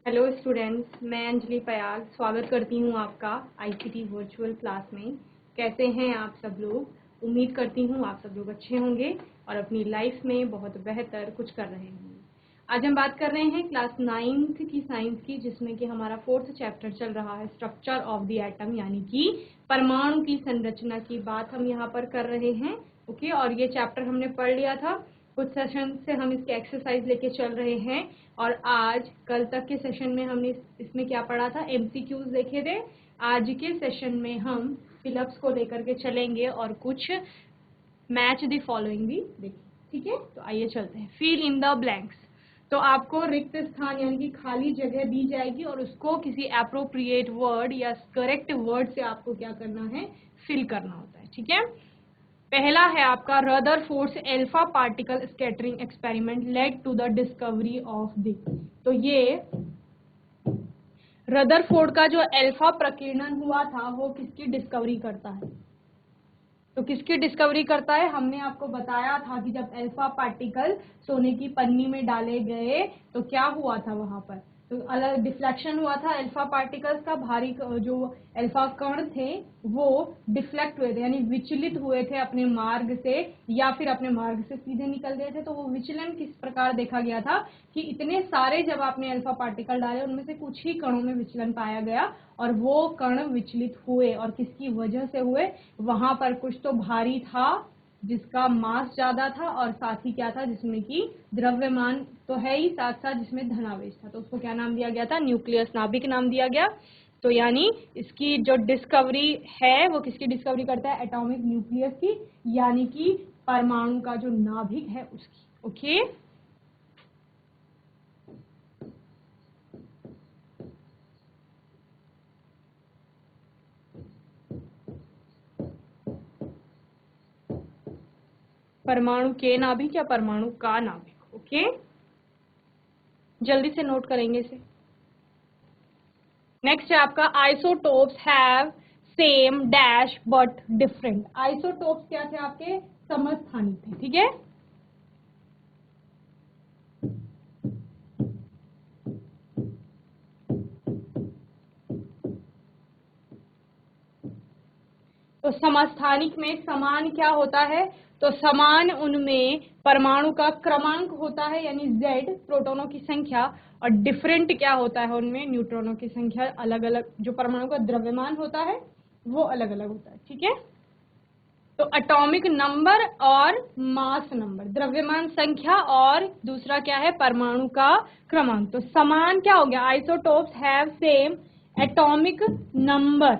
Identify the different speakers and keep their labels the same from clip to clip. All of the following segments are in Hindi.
Speaker 1: हेलो स्टूडेंट्स, मैं अंजलि पयाल स्वागत करती हूँ आपका आईसीटी वर्चुअल क्लास में। कैसे हैं आप सब लोग? उम्मीद करती हूँ आप सब लोग अच्छे होंगे और अपनी लाइफ में बहुत बेहतर कुछ कर रहे होंगे। आज हम बात कर रहे हैं क्लास 9th की साइंस की, जिसमें कि हमारा 4th चैप्टर चल रहा है स्ट्रक्चर ऑफ द एटम, यानी कि परमाणु की संरचना की बात हम यहाँ पर कर रहे हैं। ओके, और ये चैप्टर हमने पढ़ लिया था। कुछ सेशन से हम इसके एक्सरसाइज लेके चल रहे हैं और आज कल तक के सेशन में हमने इसमें क्या पढ़ा था, एमसीक्यूज देखे थे। आज के सेशन में हम फिलअप्स को लेकर के चलेंगे और कुछ मैच द फॉलोइंग भी देखें। ठीक है, तो आइए चलते हैं। Fill in the blanks. तो आपको रिक्त स्थान यानी कि खाली जगह दी जाएगी और उसको किसी एप्रोप्रिएट वर्ड या करेक्ट वर्ड से आपको क्या करना है, फिल करना होता है। ठीक है, पहला है आपका Rutherford's alpha particle scattering experiment led to the discovery of the. तो ये रदरफोर्ड का जो अल्फा प्रकीर्णन हुआ था वो किसकी डिस्कवरी करता है? तो किसकी डिस्कवरी करता है? हमने आपको बताया था कि जब अल्फा पार्टिकल सोने की पन्नी में डाले गए तो क्या हुआ था वहां पर, तो अलग डिफ्लेक्शन हुआ था अल्फा पार्टिकल्स का। भारी जो अल्फा कण थे वो डिफ्लेक्ट हुए थे, यानी विचलित हुए थे अपने मार्ग से, या फिर अपने मार्ग से सीधे निकल गए थे। तो वो विचलन किस प्रकार देखा गया था कि इतने सारे जब आपने अल्फा पार्टिकल डाले उनमें से कुछ ही कणों में विचलन पाया गया और वो कण विचलित हुए, और किसकी वजह से हुए? वहां पर कुछ तो भारी था जिसका मास ज्यादा था, और साथ ही क्या था जिसमें कि द्रव्यमान तो है ही, साथ साथ जिसमें धनावेश था। तो उसको क्या नाम दिया गया था? न्यूक्लियस, नाभिक नाम दिया गया। तो यानी इसकी जो डिस्कवरी है वो किसकी डिस्कवरी करता है? एटॉमिक न्यूक्लियस की, यानी कि परमाणु का जो नाभिक है उसकी। ओके, परमाणु के नाभिक या परमाणु का नाभिक। ओके, जल्दी से नोट करेंगे इसे। नेक्स्ट है आपका isotopes have same dash but different. Isotopes क्या थे आपके? समस्थानिक थे। ठीक है, तो समस्थानिक में समान क्या होता है? तो समान उनमें परमाणु का क्रमांक होता है, यानी Z, प्रोटॉनों की संख्या, और डिफरेंट क्या होता है उनमें? न्यूट्रॉनों की संख्या। अलग अलग जो परमाणु का द्रव्यमान होता है वो अलग अलग होता है। ठीक है, तो एटॉमिक नंबर और मास नंबर, द्रव्यमान संख्या, और दूसरा क्या है? परमाणु का क्रमांक। तो समान क्या हो गया? Isotopes have same atomic number.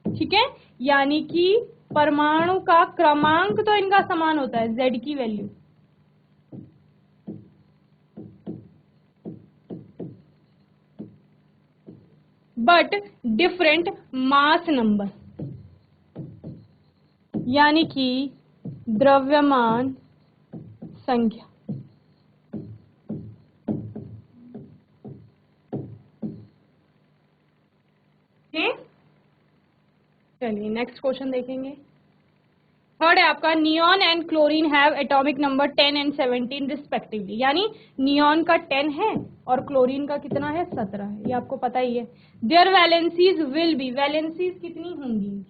Speaker 1: ठीक है, यानी कि परमाणु का क्रमांक तो इनका समान होता है, Z की value, but different mass number, यानी कि द्रव्यमान संख्या। चलिए नेक्स्ट क्वेश्चन देखेंगे। थर्ड है आपका neon and chlorine have atomic number 10 and 17 respectively. यानी नियॉन का 10 है और क्लोरीन का कितना है? 17 है, ये आपको पता ही है। There valencies will be, valencies कितनी होंगी?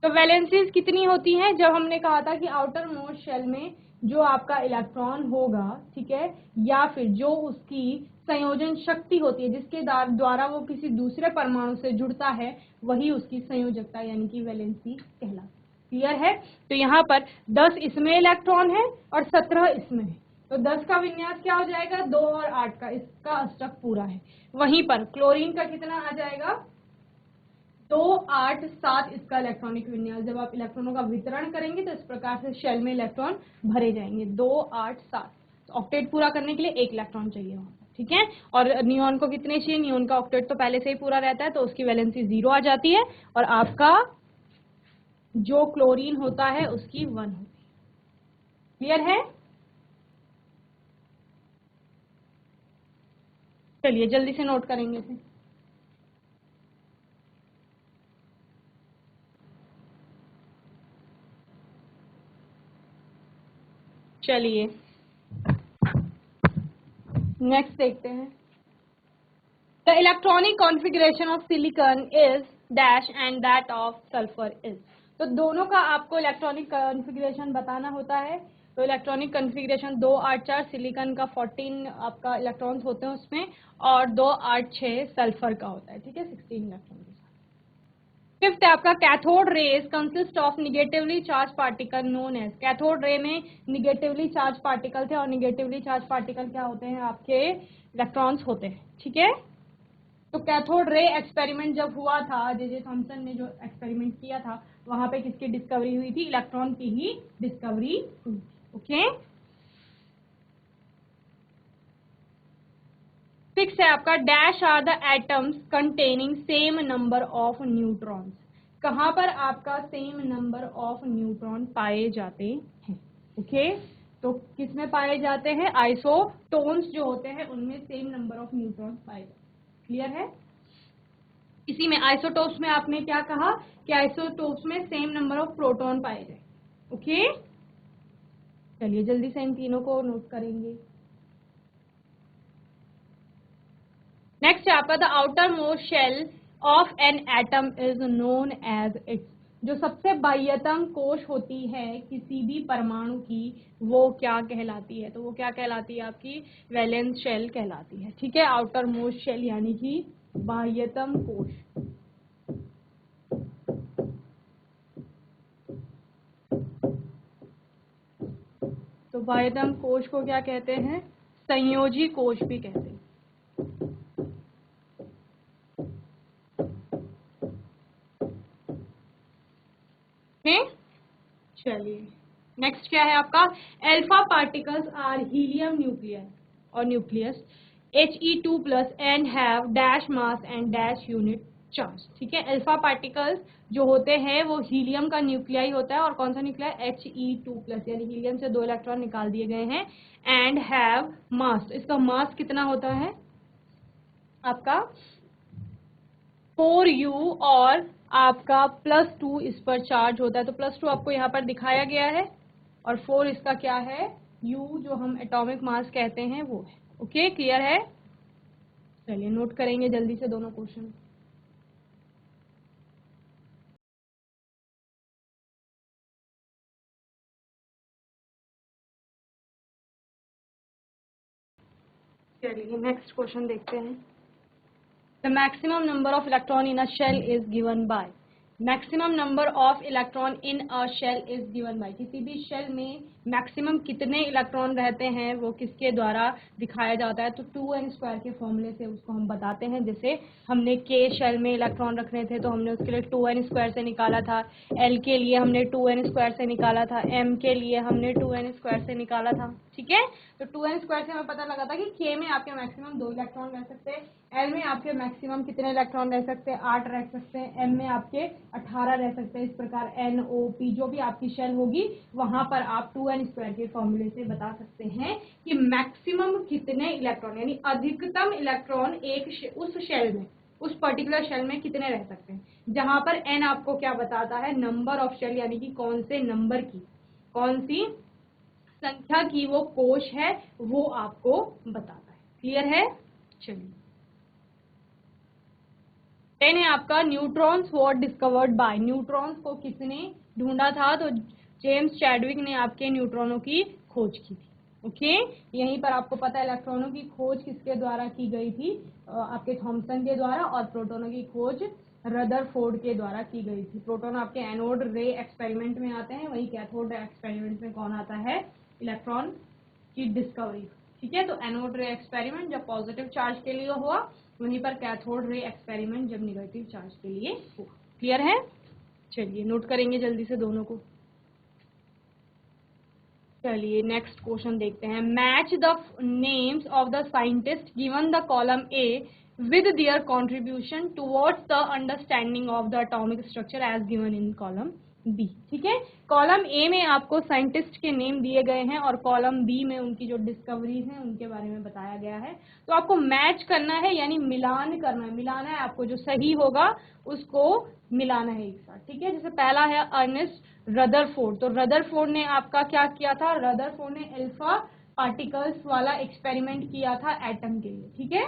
Speaker 1: तो वैलेंसीज कितनी होती हैं? जब हमने कहा था कि आउटर मोस्ट शेल में जो आपका इलेक्ट्रॉन होगा, ठीक है, या फिर जो उसकी संयोजन शक्ति होती है जिसके द्वारा वो किसी दूसरे परमाणु से जुड़ता है, वही उसकी संयोजकता यानी कि वैलेंसी कहलाती है। क्लियर है? तो यहाँ पर 10 इसमें इलेक्ट्रॉन है और 17 इसमें है, तो 10 का विन्यास क्या हो जाएगा? 2 और 8 का, इसका अष्टक पूरा है। वहीं पर क्लोरीन का कितना आ जाएगा? 2 8 7 इसका इलेक्ट्रॉनिक विन्यास। जब आप इलेक्ट्रॉनों का वितरण करेंगे तो इस प्रकार से शेल में इलेक्ट्रॉन भरे जाएंगे, 2 8 7। तो ऑक्टेट पूरा करने के लिए 1 इलेक्ट्रॉन चाहिए वहां पर। ठीक है, और नियॉन को कितने चाहिए? नियॉन का ऑक्टेट तो पहले से ही पूरा रहता है, तो उसकी वैलेंसी 0 आ जाती है, और आपका जो क्लोरीन होता है उसकी 1 होती है। क्लियर है? चलिए जल्दी से नोट करेंगे इसे। चलिए नेक्स्ट देखते हैं। The electronic configuration of silicon is dash and that of sulphur is. तो दोनों का आपको इलेक्ट्रॉनिक कॉन्फ़िगरेशन बताना होता है। तो इलेक्ट्रॉनिक कॉन्फ़िगरेशन 2 8 4 सिलिकॉन का 14 आपका इलेक्ट्रॉन्स होते हैं उसमें, और 2 8 6 सल्फर का होता है, ठीक है, 16 इलेक्ट्रॉन। फिफ्थ है आपका cathode rays consist of negatively charge particle known as. Cathode ray में निगेटिवली चार्ज पार्टिकल थे, और निगेटिवली चार्ज पार्टिकल क्या होते हैं, आपके इलेक्ट्रॉन्स होते हैं, ठीक है। तो कैथोड रे एक्सपेरिमेंट जब हुआ था, जे थॉमसन ने जो एक्सपेरिमेंट किया था, वहां पे किसकी डिस्कवरी हुई थी, इलेक्ट्रॉन की ही डिस्कवरी हुई। ओके, सिक्स है आपका dash are the atoms containing same number of neutrons. कहां पर आपका सेम नंबर ऑफ न्यूट्रॉन पाए जाते हैं। ओके, तो किस में पाए जाते हैं, आइसोटोन्स जो होते हैं उनमें सेम नंबर ऑफ न्यूट्रॉन पाए जाते हैं। क्लियर है। इसी में आइसोटोप्स में आपने क्या कहा कि आइसोटोप्स में सेम नंबर ऑफ प्रोटॉन पाए जाए। ओके, चलिए जल्दी से इन तीनों को नोट करेंगे। नेक्स्ट है आपका the outermost shell of an atom is known as its. जो सबसे बाह्यतम कोश होती है किसी भी परमाणु की, वो क्या कहलाती है, तो वो क्या कहलाती है, आपकी वैलेंस शेल कहलाती है, ठीक है। आउटर मोस्ट शेल यानी कि बाह्यतम कोश। तो बाह्यतम कोश को क्या कहते हैं, संयोजी कोश भी कहते हैं। चलिए नेक्स्ट क्या है आपका, alpha particles are helium nuclear और nucleus He2+ and have dash mass and dash unit charge, ठीक है। अल्फा पार्टिकल्स जो होते हैं वो हीलियम का न्यूक्लियाई होता है, और कौन सा न्यूक्लियाई, He2+, यानी हीलियम से 2 इलेक्ट्रॉन निकाल दिए गए हैं, एंड हैव मास। इसका मास कितना होता है आपका 4u, और आपका +2 इस पर चार्ज होता है। तो +2 आपको यहाँ पर दिखाया गया है, और 4 इसका क्या है, u जो हम एटॉमिक मास कहते हैं वो है। ओके, क्लियर है। चलिए नोट करेंगे जल्दी से दोनों क्वेश्चन। चलिए नेक्स्ट क्वेश्चन देखते हैं। The maximum number of electron in a shell is given by। Maximum number of electron in a shell is given by. किसी भी शेल में मैक्सिमम कितने इलेक्ट्रॉन रहते हैं वो किसके द्वारा दिखाया जाता है, तो 2n² के फॉर्मूले से उसको हम बताते हैं। जैसे हमने k शेल में इलेक्ट्रॉन रखने थे तो हमने उसके लिए 2n² से निकाला था, l के लिए हमने 2n² से निकाला था, m के लिए हमने 2n² से निकाला था, ठीक है। तो 2n² से हमें पता लगा था कि k में आपके मैक्सिमम 2 इलेक्ट्रॉन रह सकते हैं, l में आपके मैक्सिमम कितने इलेक्ट्रॉन रह सकते हैं, 8 रह सकते हैं, m में आपके 18 रह सकते हैं। इस प्रकार NOP जो भी आपकी शेल होगी वहां पर आप 2n² के फॉर्मूले से बता सकते हैं कि मैक्सिमम कितने इलेक्ट्रॉन, यानी अधिकतम इलेक्ट्रॉन उस शेल में, उस पर्टिकुलर शेल में कितने रह सकते हैं। जहां पर n आपको क्या बताता है, नंबर ऑफ शेल, यानी कि कौन से नंबर की, कौन सी संख्या की वो कोश है, वो आपको बताता है। क्लियर है। चलिए 10 है आपका neutrons were discovered by. Neutrons को किसने ढूंढा था, तो जेम्स चैडविक ने आपके न्यूट्रॉनों की खोज की थी। ओके, यहीं पर आपको पता है इलेक्ट्रॉनों की खोज किसके द्वारा की गई थी, आपके थॉमसन के द्वारा, और प्रोटोनों की खोज रदरफोर्ड के द्वारा की गई थी। प्रोटोन आपके एनोड रे एक्सपेरिमेंट में आते हैं, वही कैथोड एक्सपेरिमेंट में कौन आता है, इलेक्ट्रॉन की डिस्कवरी, ठीक है। तो एनोड रे एक्सपेरिमेंट जब पॉजिटिव चार्ज के लिए हुआ, वहीं पर कैथोड रे एक्सपेरिमेंट जब नेगेटिव चार्ज के लिए हुआ। क्लियर है। चलिए नोट करेंगे जल्दी से दोनों को। चलिए नेक्स्ट क्वेश्चन देखते हैं। Match the names of the scientist given the column A with their contribution towards the understanding of the atomic structure as given in column B, ठीक है। कॉलम ए में आपको साइंटिस्ट के नेम दिए गए हैं, और कॉलम बी में उनकी जो डिस्कवरीज हैं उनके बारे में बताया गया है। तो आपको मैच करना है, यानी मिलान करना है, मिलाना है आपको, जो सही होगा उसको मिलाना है एक साथ, ठीक है। जैसे पहला है अर्नेस्ट रदरफोर्ड। तो रदरफोर्ड ने आपका क्या किया था, रदरफोर्ड ने अल्फा पार्टिकल्स वाला एक्सपेरिमेंट किया था एटम के लिए, ठीक है।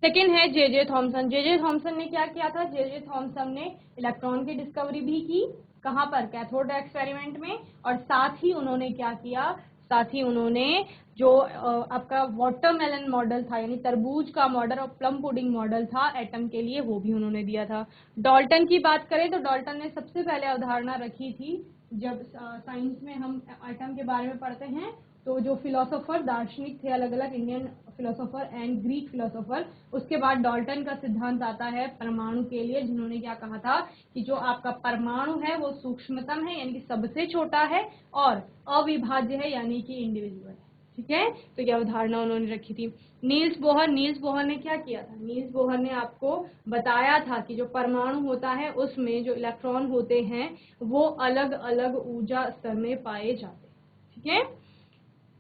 Speaker 1: सेकेंड है जे थॉमसन। जे थॉमसन ने क्या किया था? जे थॉमसन ने इलेक्ट्रॉन की डिस्कवरी भी की, कहाँ पर? कैथोड एक्सपेरिमेंट में। और साथ ही उन्होंने क्या किया? साथ ही उन्होंने जो आपका वाटरमेलन मॉडल था, यानी तरबूज का मॉडल और प्लम पुडिंग मॉडल था एटम के लिए, वो भी उन्होंने दिया था। डाल्टन की बात करें तो डाल्टन ने सबसे पहले अवधारणा रखी थी, जब साइंस में हम एटम के बारे में पढ़ते हैं तो जो फिलोसोफर दार्शनिक थे, अलग अलग Indian philosopher and Greek philosopher, उसके बाद डाल्टन का सिद्धांत आता है परमाणु के लिए, जिन्होंने क्या कहा था कि जो आपका परमाणु है वो सूक्ष्मतम है, यानी कि सबसे छोटा है, और अविभाज्य है, यानी कि इंडिविजुअल है। ठीक है, तो यह अवधारणा उन्होंने रखी थी। नील्स बोहर ने क्या किया था? नील्स बोहर ने आपको बताया था कि जो परमाणु होता है उसमें जो इलेक्ट्रॉन होते हैं वो अलग अलग ऊर्जा स्तर में पाए जाते हैं। ठीक है।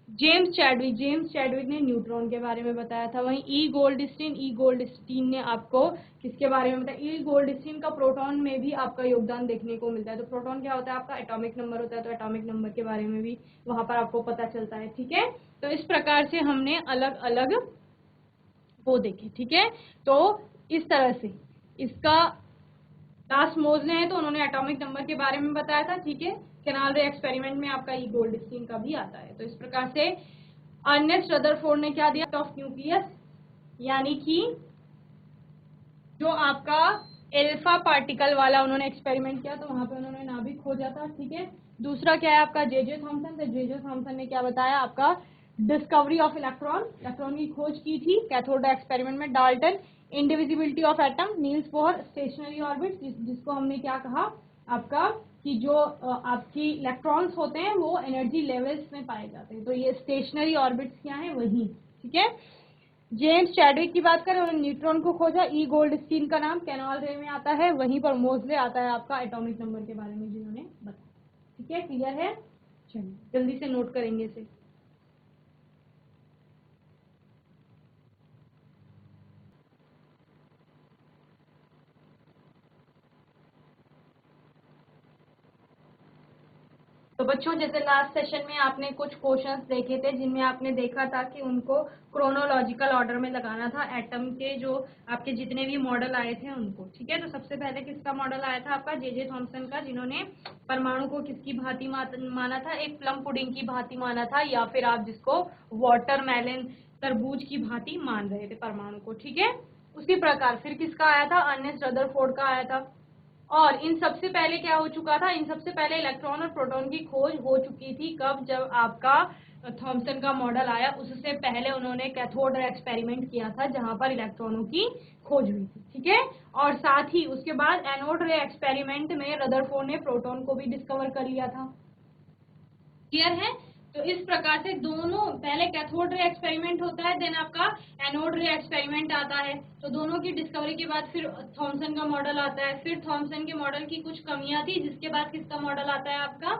Speaker 1: जेम्स चैडविक ने न्यूट्रॉन के बारे में बताया था। वहीं ई गोल्डस्टीन ने आपको किसके बारे में बताया? ई गोल्डस्टीन का प्रोटॉन में भी आपका योगदान देखने को मिलता है। तो प्रोटॉन क्या होता है? आपका एटॉमिक नंबर होता है, तो एटॉमिक नंबर के बारे में भी वहां पर आपको पता चलता है। ठीक है, तो इस प्रकार से हमने अलग अलग वो देखे। ठीक है, तो इस तरह से इसका लास्ट मोजले हैं तो उन्होंने एटॉमिक नंबर के बारे में बताया था। ठीक है, केनाल रे एक्सपेरिमेंट में आपका ई गोल्डस्टीन का भी आता है। तो इस प्रकार से अर्नेस्ट रदरफोर्ड ने क्या दिया? ऑफ न्यूक्लियस, यानी कि जो आपका एल्फा पार्टिकल वाला उन्होंने एक्सपेरिमेंट किया, तो वहां पे उन्होंने नाभिक खोजा था। ठीक है, दूसरा क्या है आपका? J Thomson. तो जे थॉमसन ने क्या बताया? आपका डिस्कवरी ऑफ इलेक्ट्रॉन की खोज की थी कैथोड एक्सपेरिमेंट में। Dalton indivisibility of atom. Niels Bohr stationary orbit, जिसको हमने क्या कहा आपका कि जो आपकी इलेक्ट्रॉन्स होते हैं वो एनर्जी लेवल्स में पाए जाते हैं, तो ये स्टेशनरी ऑर्बिट्स क्या है? वही। ठीक है, जेम्स चैडविक की बात करें, उन्होंने न्यूट्रॉन को खोजा। ई गोल्डस्टीन का नाम कैनाल रे में आता है। वहीं पर मोजले आता है आपका एटॉमिक नंबर के बारे में जिन्होंने बताया। ठीक है, क्लियर है? चलिए जल्दी से नोट करेंगे इसे। तो बच्चों, जैसे लास्ट सेशन में आपने कुछ क्वेश्चंस देखे थे जिनमें आपने देखा था कि उनको क्रोनोलॉजिकल ऑर्डर में लगाना था एटम के जो आपके जितने भी मॉडल आए थे उनको। ठीक है, तो सबसे पहले किसका मॉडल आया था? आपका जे थॉमसन का, जिन्होंने परमाणु को किसकी भांति माना था? एक प्लम पुडिंग की भांति माना था, या फिर आप जिसको वाटरमेलन तरबूज की भांति मान रहे थे परमाणु को। ठीक है, उसी प्रकार फिर किसका आया था? अर्नेस्ट रदरफोर्ड का आया था। और इन सबसे पहले क्या हो चुका था? इन सबसे पहले इलेक्ट्रॉन और प्रोटॉन की खोज हो चुकी थी। कब? जब आपका थॉमसन का मॉडल आया, उससे पहले उन्होंने कैथोड एक्सपेरिमेंट किया था जहां पर इलेक्ट्रॉनों की खोज हुई थी। ठीक है, और साथ ही उसके बाद एनोड रे एक्सपेरिमेंट में रदरफोर्ड ने प्रोटॉन को भी डिस्कवर कर लिया था। क्लियर है? तो इस प्रकार से दोनों, पहले कैथोड रे एक्सपेरिमेंट होता है, देन आपका एनोड रे एक्सपेरिमेंट आता है। तो दोनों की डिस्कवरी के बाद फिर थॉमसन का मॉडल आता है। फिर थॉमसन के मॉडल की कुछ कमियां थी, जिसके बाद किसका मॉडल आता है? आपका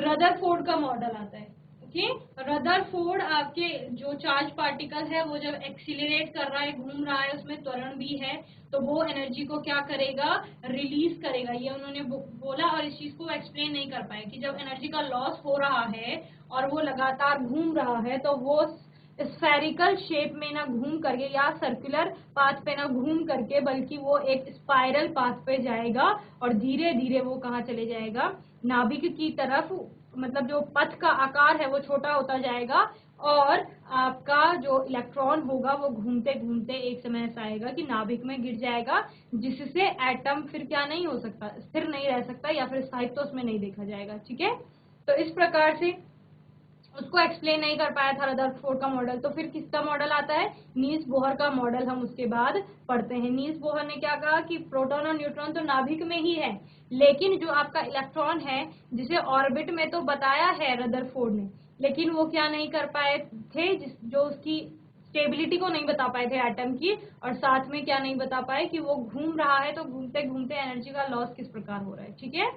Speaker 1: रदरफोर्ड का मॉडल आता है। ओके, रदरफोर्ड आपके जो चार्ज पार्टिकल है वो जब एक्सीलरेट कर रहा है, घूम रहा है, उसमें त्वरण भी है, तो वो एनर्जी को क्या करेगा? रिलीज करेगा। ये उन्होंने बोला, और इस चीज को एक्सप्लेन नहीं कर पाए कि जब एनर्जी का लॉस हो रहा है और वो लगातार घूम रहा है, तो वो स्फेरिकल शेप में ना घूम करके या सर्कुलर पाथ पे ना घूम करके, बल्कि वो एक स्पाइरल पाथ पे जाएगा और धीरे धीरे वो कहाँ चले जाएगा? नाभिक की तरफ। मतलब जो पथ का आकार है वो छोटा होता जाएगा, और आपका जो इलेक्ट्रॉन होगा वो घूमते घूमते एक समय ऐसा आएगा कि नाभिक में गिर जाएगा, जिससे एटम फिर क्या नहीं हो सकता? स्थिर नहीं रह सकता, या फिर स्थायित्व तो उसमें नहीं देखा जाएगा। ठीक है, तो इस प्रकार से उसको एक्सप्लेन नहीं कर पाया था रदरफोर्ड का मॉडल। तो फिर किसका मॉडल आता है? नील्स बोहर का मॉडल हम उसके बाद पढ़ते हैं। नील्स बोहर ने क्या कहा कि प्रोटॉन और न्यूट्रॉन तो नाभिक में ही है, लेकिन जो आपका इलेक्ट्रॉन है जिसे ऑर्बिट में तो बताया है रदरफोर्ड ने, लेकिन वो क्या नहीं कर पाए थे? जो उसकी स्टेबिलिटी को नहीं बता पाए थे एटम की, और साथ में क्या नहीं बता पाए कि वो घूम रहा है, तो घूमते घूमते एनर्जी का लॉस किस प्रकार हो रहा है। ठीक है,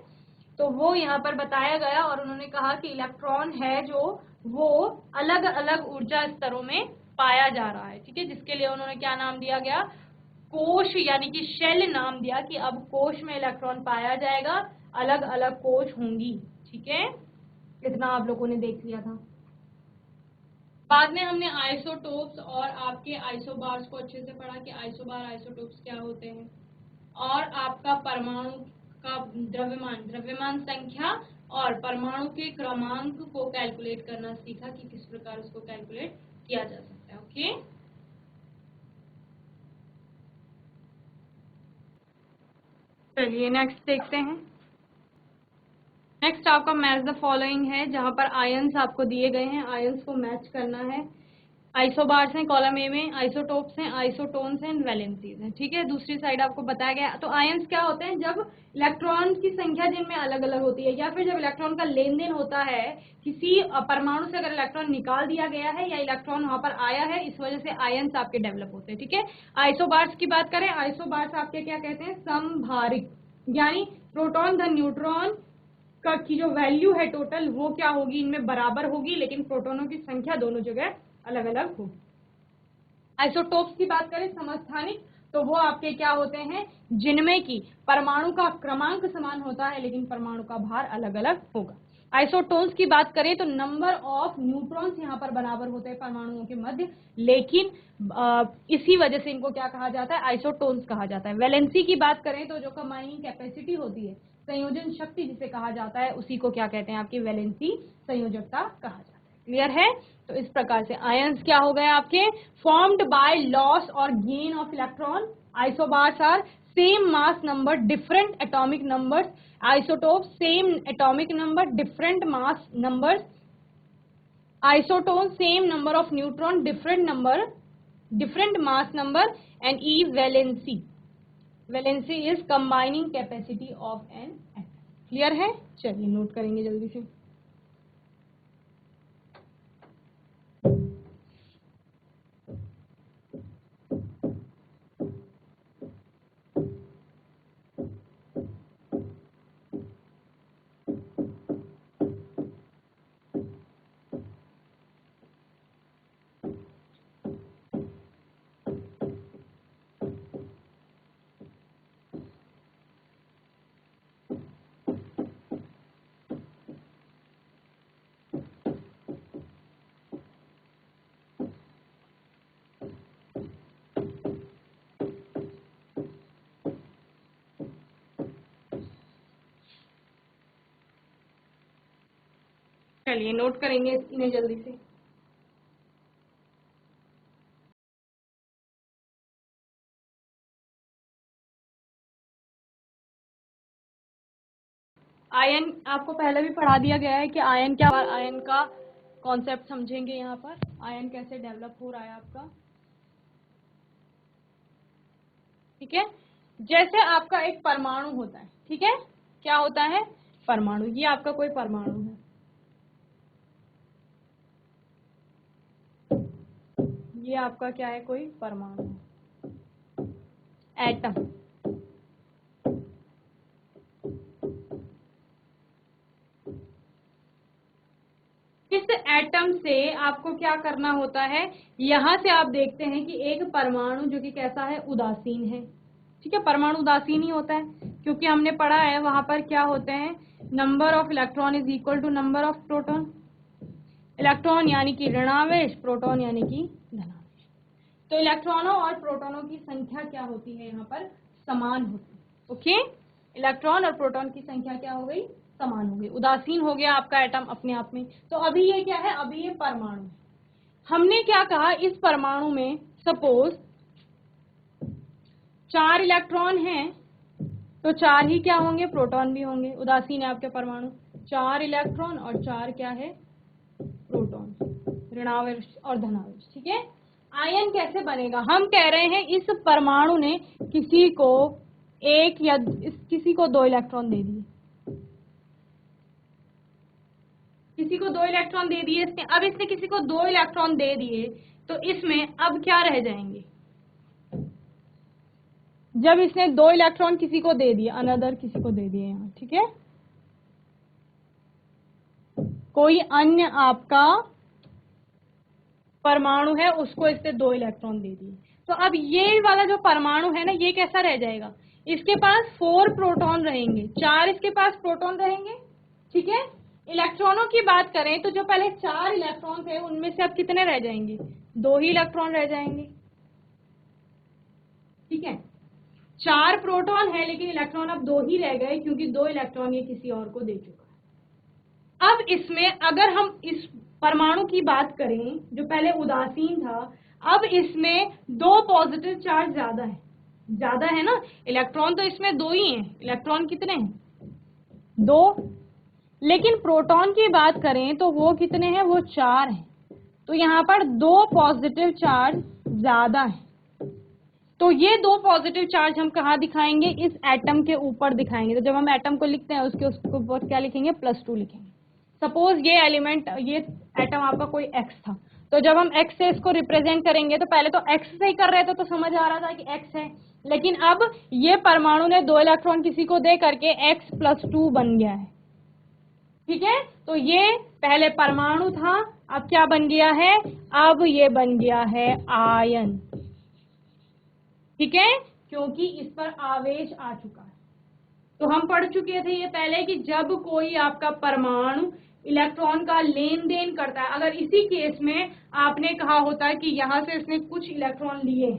Speaker 1: तो वो यहाँ पर बताया गया, और उन्होंने कहा कि इलेक्ट्रॉन है जो वो अलग अलग ऊर्जा स्तरों में पाया जा रहा है। ठीक है, जिसके लिए उन्होंने क्या नाम दिया गया? कोश, यानी कि शेल नाम दिया, कि अब कोश में इलेक्ट्रॉन पाया जाएगा, अलग अलग कोश होंगी। ठीक है, इतना आप लोगों ने देख लिया था। बाद में हमने आइसोटोप्स और आपके आइसोबार्स को अच्छे से पढ़ा कि आइसोबार आइसोटोप्स क्या होते हैं, और आपका परमाणु का द्रव्यमान संख्या और परमाणु के क्रमांक को कैलकुलेट करना सीखा कि किस प्रकार उसको कैलकुलेट किया जा सकता है। ओके, चलिए नेक्स्ट देखते हैं। नेक्स्ट आपका मैच द फॉलोइंग है, जहां पर आयंस आपको दिए गए हैं, आयंस को मैच करना है। आइसोबार्स हैं कॉलम ए में, आइसोटोप्स हैं, आइसोटोन्स हैं, वैलेंसीज हैं। ठीक है, दूसरी साइड आपको बताया गया। तो आयंस क्या होते हैं? जब इलेक्ट्रॉन की संख्या जिनमें अलग अलग होती है, या फिर जब इलेक्ट्रॉन का लेन देन होता है, किसी परमाणु से अगर इलेक्ट्रॉन निकाल दिया गया है या इलेक्ट्रॉन वहां पर आया है, इस वजह से आयंस आपके डेवलप होते हैं। ठीक है, आइसोबार्स की बात करें, आइसोबार्स आपके क्या कहते हैं? समभारिक, यानी प्रोटॉन धन न्यूट्रॉन का की जो वैल्यू है टोटल, वो क्या होगी? इनमें बराबर होगी, लेकिन प्रोटोनों की संख्या दोनों जगह अलग अलग होगी। आइसोटोप्स की बात करें समस्थानिक, तो वो आपके क्या होते हैं? जिनमें की परमाणु का क्रमांक समान होता है, लेकिन परमाणु का भार अलग अलग होगा। आइसोटोन्स की बात करें तो नंबर ऑफ न्यूट्रॉन्स यहाँ पर बराबर होते हैं परमाणुओं के मध्य, लेकिन इसी वजह से इनको क्या कहा जाता है? आइसोटोन्स कहा जाता है। वैलेंसी की बात करें तो जो कंबाइनिंग कैपेसिटी होती है, संयोजन शक्ति जिसे कहा जाता है, उसी को क्या कहते हैं? आपकी वैलेंसी संयोजकता कहा जाता है। क्लियर है? तो इस प्रकार से आयंस क्या हो गए आपके? फॉर्म्ड बाय लॉस और gain of electron. Isobars are same mass number different atomic numbers. Isotope same atomic number different mass numbers. Isotone same number of neutron different number different mass number, and E valency, valency is combining capacity of an atom। Clear है? चलिए नोट करेंगे जल्दी से। चलिए नोट करेंगे इन्हें जल्दी से। आयन आपको पहले भी पढ़ा दिया गया है कि आयन क्या, आयन का कॉन्सेप्ट समझेंगे यहाँ पर, आयन कैसे डेवलप हो रहा है आपका। ठीक है, जैसे आपका एक परमाणु होता है, ठीक है, क्या होता है? परमाणु। ये आपका कोई परमाणु है, ये आपका क्या है? कोई परमाणु है, एटम। इस एटम से आपको क्या करना होता है? यहां से आप देखते हैं कि एक परमाणु जो कि कैसा है? उदासीन है। ठीक है, परमाणु उदासीन ही होता है, क्योंकि हमने पढ़ा है वहां पर क्या होते हैं? Number of electron is equal to number of proton. Electron यानी कि ऋणावेश, प्रोटॉन यानी कि धनावेश। तो इलेक्ट्रॉनों और प्रोटॉनों की संख्या क्या होती है? यहाँ पर समान होती है। ओके, इलेक्ट्रॉन और प्रोटॉन की संख्या क्या हो गई? समान हो गई। उदासीन हो गया आपका एटम अपने आप में। तो अभी ये क्या है? अभी ये परमाणु है। हमने क्या कहा? इस परमाणु में सपोज 4 इलेक्ट्रॉन हैं, तो 4 ही क्या होंगे? प्रोटॉन भी होंगे। उदासीन है आपके परमाणु, 4 इलेक्ट्रॉन और 4 क्या है? प्रोटॉन, ऋणावेश और धनावेश। ठीक है, आयन कैसे बनेगा? हम कह रहे हैं इस परमाणु ने किसी को एक या किसी को 2 इलेक्ट्रॉन दे दिए, किसी को 2 इलेक्ट्रॉन दे दिए इसने। अब इसने किसी को 2 इलेक्ट्रॉन दे दिए, तो इसमें अब क्या रह जाएंगे? जब इसने 2 इलेक्ट्रॉन किसी को दे दिए, अनदर किसी को दे दिए यहाँ, ठीक है, कोई अन्य आपका परमाणु है, उसको इससे 2 इलेक्ट्रॉन दे दिए, तो अब ये वाला जो परमाणु है ना, ये कैसा रह जाएगा? इसके पास 4 प्रोटॉन रहेंगे, 4 इसके पास प्रोटॉन रहेंगे। ठीक है, इलेक्ट्रॉनों की बात करें तो जो पहले 4 इलेक्ट्रॉन थे उनमें से अब कितने रह जाएंगे? 2 ही इलेक्ट्रॉन रह जाएंगे। ठीक है, 4 प्रोटॉन है लेकिन इलेक्ट्रॉन अब 2 ही रह गए क्योंकि 2 इलेक्ट्रॉन ये किसी और को दे चुका है। अब इसमें अगर हम इस परमाणु की बात करें जो पहले उदासीन था, अब इसमें 2 पॉजिटिव चार्ज ज्यादा है ना। इलेक्ट्रॉन तो इसमें 2 ही हैं। इलेक्ट्रॉन कितने हैं? 2। लेकिन प्रोटॉन की बात करें तो वो कितने हैं? वो 4 हैं। तो यहाँ पर 2 पॉजिटिव चार्ज ज्यादा है। तो ये 2 पॉजिटिव चार्ज हम कहाँ दिखाएंगे? इस एटम के ऊपर दिखाएंगे। तो जब हम एटम को लिखते हैं उसके ऊपर क्या लिखेंगे? +2 लिखेंगे। सपोज ये एलिमेंट, ये एटम आपका कोई x था, तो जब हम x से इसको रिप्रेजेंट करेंगे तो पहले तो x से ही कर रहे थे तो समझ आ रहा था कि x है, लेकिन अब ये परमाणु ने 2 इलेक्ट्रॉन किसी को दे करके x+2 बन गया है। ठीक है, तो ये पहले परमाणु था, अब क्या बन गया है? अब ये बन गया है आयन। ठीक है, क्योंकि इस पर आवेश आ चुका है। तो हम पढ़ चुके थे ये पहले कि जब कोई आपका परमाणु इलेक्ट्रॉन का लेन देन करता है, अगर इसी केस में आपने कहा होता है कि यहां से इसने कुछ इलेक्ट्रॉन लिए,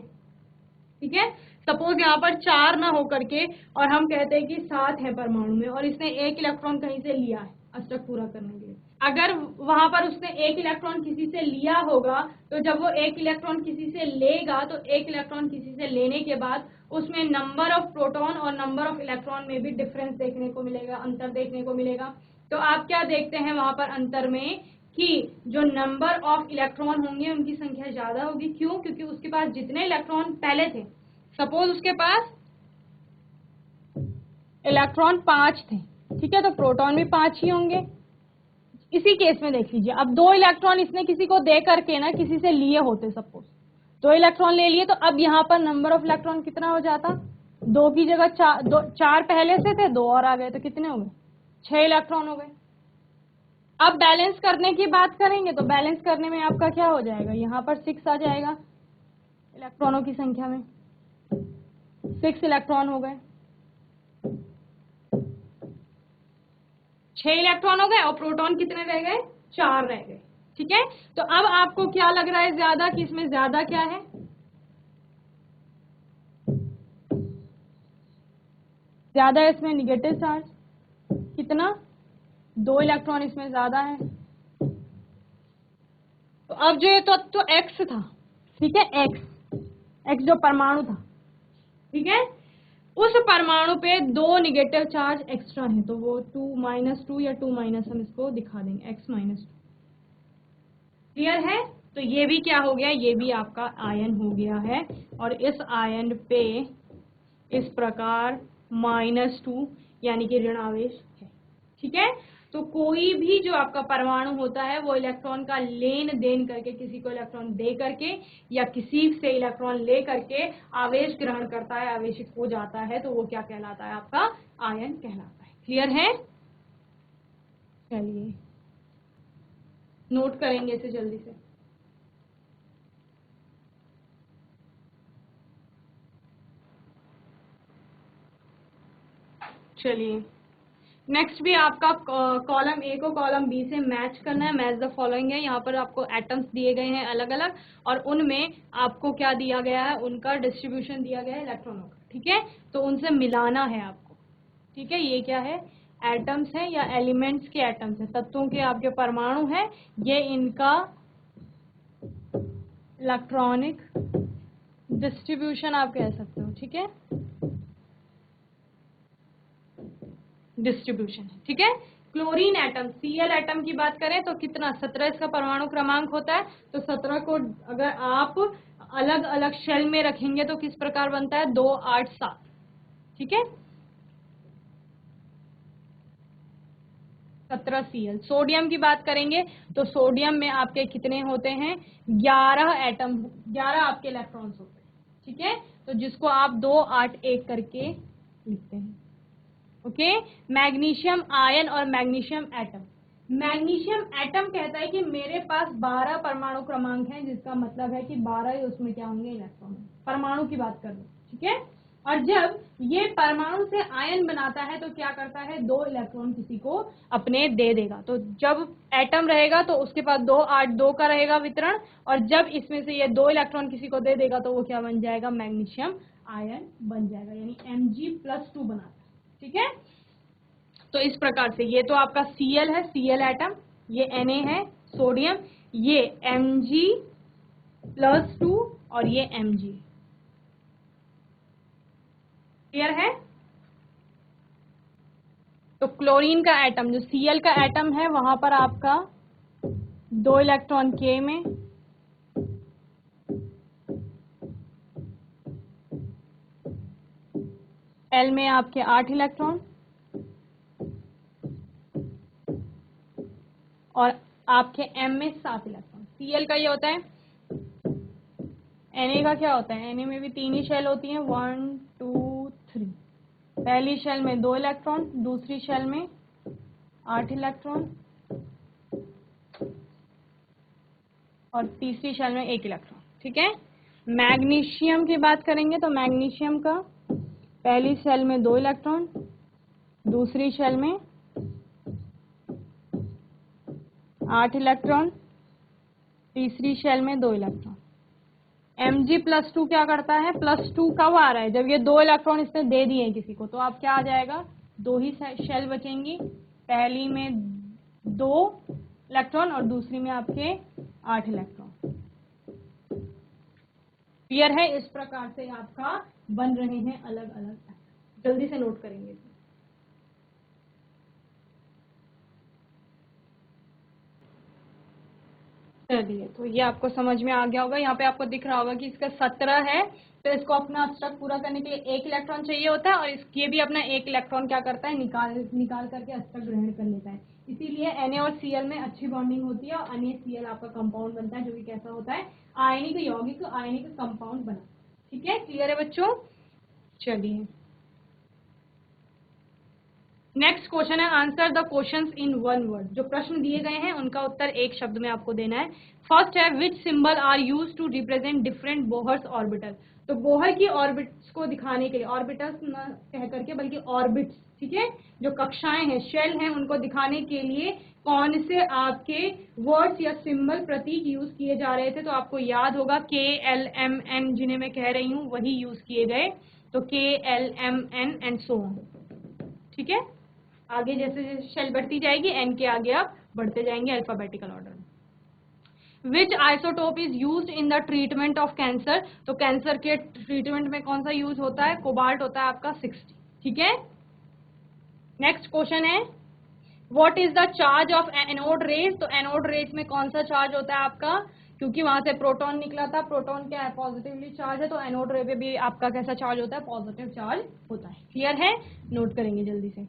Speaker 1: ठीक है, सपोज यहाँ पर 4 ना होकर के और हम कहते हैं कि 7 है परमाणु में और इसने 1 इलेक्ट्रॉन कहीं से लिया है अष्टक पूरा करने के लिए। अगर वहां पर उसने 1 इलेक्ट्रॉन किसी से लिया होगा तो जब वो 1 इलेक्ट्रॉन किसी से लेगा तो 1 इलेक्ट्रॉन किसी से लेने के बाद उसमें नंबर ऑफ प्रोटॉन और नंबर ऑफ इलेक्ट्रॉन में भी डिफरेंस देखने को मिलेगा, अंतर देखने को मिलेगा। तो आप क्या देखते हैं वहां पर अंतर में कि जो नंबर ऑफ इलेक्ट्रॉन होंगे उनकी संख्या ज्यादा होगी। क्यों? क्योंकि उसके पास जितने इलेक्ट्रॉन पहले थे, सपोज उसके पास इलेक्ट्रॉन 5 थे, ठीक है, तो प्रोटॉन भी 5 ही होंगे। इसी केस में देख लीजिए, अब 2 इलेक्ट्रॉन इसने किसी को दे करके ना किसी से लिए होते, सपोज 2 इलेक्ट्रॉन ले लिए, तो अब यहाँ पर नंबर ऑफ इलेक्ट्रॉन कितना हो जाता? 2 की जगह 4 पहले से थे, 2 और आ गए, तो कितने हो गए? 6 इलेक्ट्रॉन हो गए। अब बैलेंस करने की बात करेंगे तो बैलेंस करने में आपका क्या हो जाएगा? यहाँ पर 6 आ जाएगा इलेक्ट्रॉनों की संख्या में, 6 इलेक्ट्रॉन हो गए, 6 इलेक्ट्रॉन हो गए और प्रोटॉन कितने रह गए? 4 रह गए। ठीक है, तो अब आपको क्या लग रहा है ज्यादा, कि इसमें ज्यादा क्या है? ज्यादा है इसमें निगेटिव चार्ज, कितना? 2 इलेक्ट्रॉन इसमें ज्यादा है। तो अब जो ये तो एक्स था, ठीक है, एक्स जो परमाणु था, ठीक है, उस परमाणु पे 2 निगेटिव चार्ज एक्स्ट्रा है, तो वो 2 या 2 माइनस हम इसको दिखा देंगे, x-2। क्लियर है? तो ये भी क्या हो गया? ये भी आपका आयन हो गया है और इस आयन पे इस प्रकार -2 यानी कि ऋण आवेश है। ठीक है, तो कोई भी जो आपका परमाणु होता है वो इलेक्ट्रॉन का लेन देन करके, किसी को इलेक्ट्रॉन दे करके या किसी से इलेक्ट्रॉन ले करके आवेश ग्रहण करता है, आवेशित हो जाता है, तो वो क्या कहलाता है? आपका आयन कहलाता है। क्लियर है? चलिए नोट करेंगे इसे जल्दी से। चलिए नेक्स्ट भी आपका कॉलम ए को कॉलम बी से मैच करना है। मैच द फॉलोइंग है, यहाँ पर आपको एटम्स दिए गए हैं अलग अलग और उनमें आपको क्या दिया गया है? उनका डिस्ट्रीब्यूशन दिया गया है इलेक्ट्रॉनों का। ठीक है, तो उनसे मिलाना है आपको। ठीक है, ये क्या है? एटम्स है या एलिमेंट्स के एटम्स है, तत्वों के आपके परमाणु है, ये इनका इलेक्ट्रॉनिक डिस्ट्रीब्यूशन आप कह सकते हो। ठीक है, डिस्ट्रीब्यूशन है। ठीक है, क्लोरीन एटम, Cl एटम की बात करें तो कितना? 17 इसका परमाणु क्रमांक होता है। तो 17 को अगर आप अलग अलग शेल में रखेंगे तो किस प्रकार बनता है? 2, 8, 7। ठीक है, 17 Cl। सोडियम की बात करेंगे तो सोडियम में आपके कितने होते हैं? 11 एटम, 11 आपके इलेक्ट्रॉन्स होते हैं। ठीक है, तो जिसको आप 2, 8, 1 करके लिखते हैं। ओके, मैग्नीशियम आयन और मैग्नीशियम एटम। मैग्नीशियम एटम कहता है कि मेरे पास 12 परमाणु क्रमांक है, जिसका मतलब है कि 12 ही उसमें क्या होंगे? इलेक्ट्रॉन। परमाणु की बात कर रहे हैं। ठीक है, और जब ये परमाणु से आयन बनाता है तो क्या करता है, 2 इलेक्ट्रॉन किसी को अपने दे देगा। तो जब एटम रहेगा तो उसके पास 2 8 2 का रहेगा वितरण, और जब इसमें से ये 2 इलेक्ट्रॉन किसी को दे देगा तो वो क्या बन जाएगा, मैग्नीशियम आयन बन जाएगा, यानी Mg+2 बनाता है। ठीक है, तो इस प्रकार से ये तो आपका Cl है, Cl एटम, ये Na है सोडियम, ये Mg+2 और ये Mg। क्लियर है। तो क्लोरीन का एटम जो Cl का एटम है वहां पर आपका 2 इलेक्ट्रॉन K में, L में आपके 8 इलेक्ट्रॉन, और आपके M में 7 इलेक्ट्रॉन। Cl का ये होता है, Na का क्या होता है, Na में भी 3 ही शेल होती हैं, 1 2 3। पहली शेल में 2 इलेक्ट्रॉन, दूसरी शेल में 8 इलेक्ट्रॉन, और तीसरी शेल में 1 इलेक्ट्रॉन। ठीक है। मैग्नीशियम की बात करेंगे तो मैग्नीशियम का पहली शेल में 2 इलेक्ट्रॉन, दूसरी शेल में 8 इलेक्ट्रॉन, तीसरी शेल में 2 इलेक्ट्रॉन। Mg+2 क्या करता है, +2 कब आ रहा है, जब ये 2 इलेक्ट्रॉन इसने दे दिए हैं किसी को, तो अब क्या आ जाएगा, 2 ही शेल बचेंगी, पहली में 2 इलेक्ट्रॉन और दूसरी में आपके 8 इलेक्ट्रॉन। क्लियर है। इस प्रकार से आपका बन रहे हैं अलग अलग, जल्दी से नोट करेंगे। चलिए, तो ये आपको समझ में आ गया होगा। यहाँ पे आपको दिख रहा होगा कि इसका 17 है, तो इसको अपना अष्टक पूरा करने के लिए 1 इलेक्ट्रॉन चाहिए होता है, और ये भी अपना 1 इलेक्ट्रॉन क्या करता है, निकाल करके अष्टक ग्रहण कर लेता है। इसीलिए Na और Cl में अच्छी बॉन्डिंग होती है, और NaCl आपका कंपाउंड बनता है, जो कि कैसा होता है, आयनिक यौगिक, आयनिक कंपाउंड बना। ठीक है, क्लियर है बच्चों। चलिए, नेक्स्ट क्वेश्चन है, answer the questions in 1 word. जो प्रश्न दिए गए हैं उनका उत्तर एक शब्द में आपको देना है। फर्स्ट है, which symbol are use to represent different Bohr's orbital. तो बोहर की ऑर्बिट्स को दिखाने के लिए, ऑर्बिटल्स न कह करके बल्कि ऑर्बिट्स, ठीक है, जो कक्षाएं हैं, शेल हैं, उनको दिखाने के लिए कौन से आपके वर्ड्स या सिंबल, प्रतीक यूज किए जा रहे थे। तो आपको याद होगा KLMN, जिन्हें मैं कह रही हूँ वही यूज किए गए। तो KLMN एंड सो ऑन। ठीक है, आगे जैसे जैसे शेल बढ़ती जाएगी, एन के आगे आप बढ़ते जाएंगे अल्फाबेटिकल ऑर्डर में। Which isotope is used in the treatment of cancer. तो कैंसर के ट्रीटमेंट में कौन सा यूज होता है, कोबाल्ट होता है आपका 60। ठीक है। नेक्स्ट क्वेश्चन है, what is the charge of anode rays. तो एनोड रेज में कौन सा चार्ज होता है आपका, क्योंकि वहां से प्रोटॉन निकला था, प्रोटॉन क्या है, पॉजिटिवली चार्ज है, तो एनोड रे पे भी आपका कैसा चार्ज होता है, पॉजिटिव चार्ज होता है। क्लियर है, नोट करेंगे जल्दी से।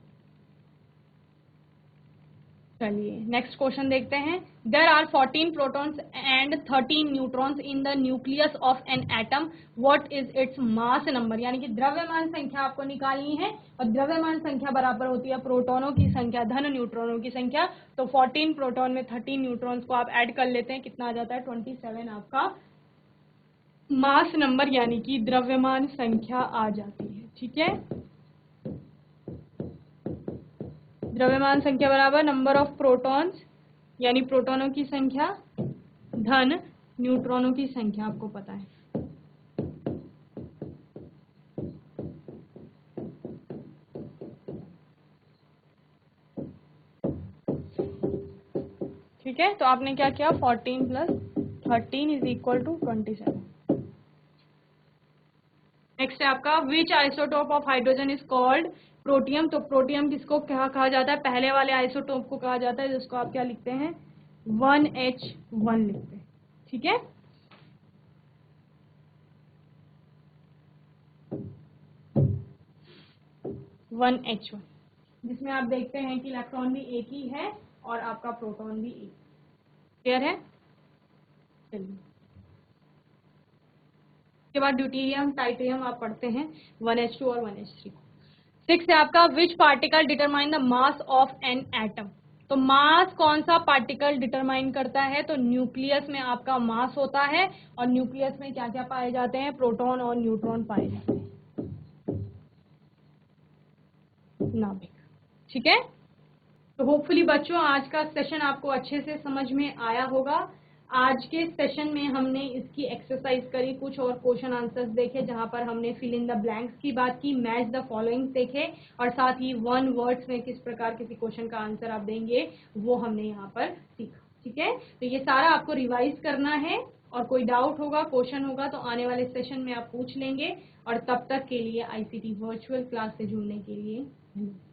Speaker 1: चलिए, नेक्स्ट क्वेश्चन देखते हैं। There are 14 protons and 13 neutrons in the nucleus of an atom, what is its mass number. यानी कि द्रव्यमान संख्या आपको निकालनी है, और द्रव्यमान संख्या बराबर होती है प्रोटॉनों की संख्या धन न्यूट्रॉनों की संख्या। तो 14 प्रोटॉन में 13 न्यूट्रॉन्स को आप ऐड कर लेते हैं, कितना आ जाता है, 27 आपका मास नंबर यानी कि द्रव्यमान संख्या आ जाती है। ठीक है, द्रव्यमान संख्या बराबर नंबर ऑफ प्रोटॉन्स यानी प्रोटॉनों की संख्या धन न्यूट्रॉनों की संख्या, आपको पता है। ठीक है, तो आपने क्या किया, 14 + 13 इज इक्वल टू 27। नेक्स्ट है आपका, which isotope of hydrogen is called protium. तो प्रोटियम किसको क्या कहा जाता है, पहले वाले आइसोटोप को कहा जाता है, जिसको आप क्या लिखते हैं, 1H1 लिखते हैं। ठीक है, वन H1, जिसमें आप देखते हैं कि इलेक्ट्रॉन भी एक ही है और आपका प्रोटॉन भी एक। क्लियर है। चलिए, उसके बाद ड्यूटेरियम टाइटेरियम आप पढ़ते हैं, 1H2 और 1H3। 6 है आपका, which particle determine the mass of an atom. तो मास कौन सा पार्टिकल डिटरमाइन करता है, तो न्यूक्लियस में आपका मास होता है, और न्यूक्लियस में क्या क्या पाए जाते हैं, प्रोटॉन और न्यूट्रॉन पाए जाते हैं। नाभिक। ठीक है, तो होपफुली बच्चों आज का सेशन आपको अच्छे से समझ में आया होगा। आज के सेशन में हमने इसकी एक्सरसाइज करी, कुछ और क्वेश्चन आंसर्स देखे जहां पर हमने फिल इन द ब्लैंक्स की बात की, मैच द फॉलोइंग देखे, और साथ ही वन वर्ड्स में किस प्रकार किसी क्वेश्चन का आंसर आप देंगे वो हमने यहाँ पर सीखा। ठीक है, तो ये सारा आपको रिवाइज करना है, और कोई डाउट होगा, क्वेश्चन होगा तो आने वाले सेशन में आप पूछ लेंगे। और तब तक के लिए ICT वर्चुअल क्लास से जुड़ने के लिए धन्यवाद।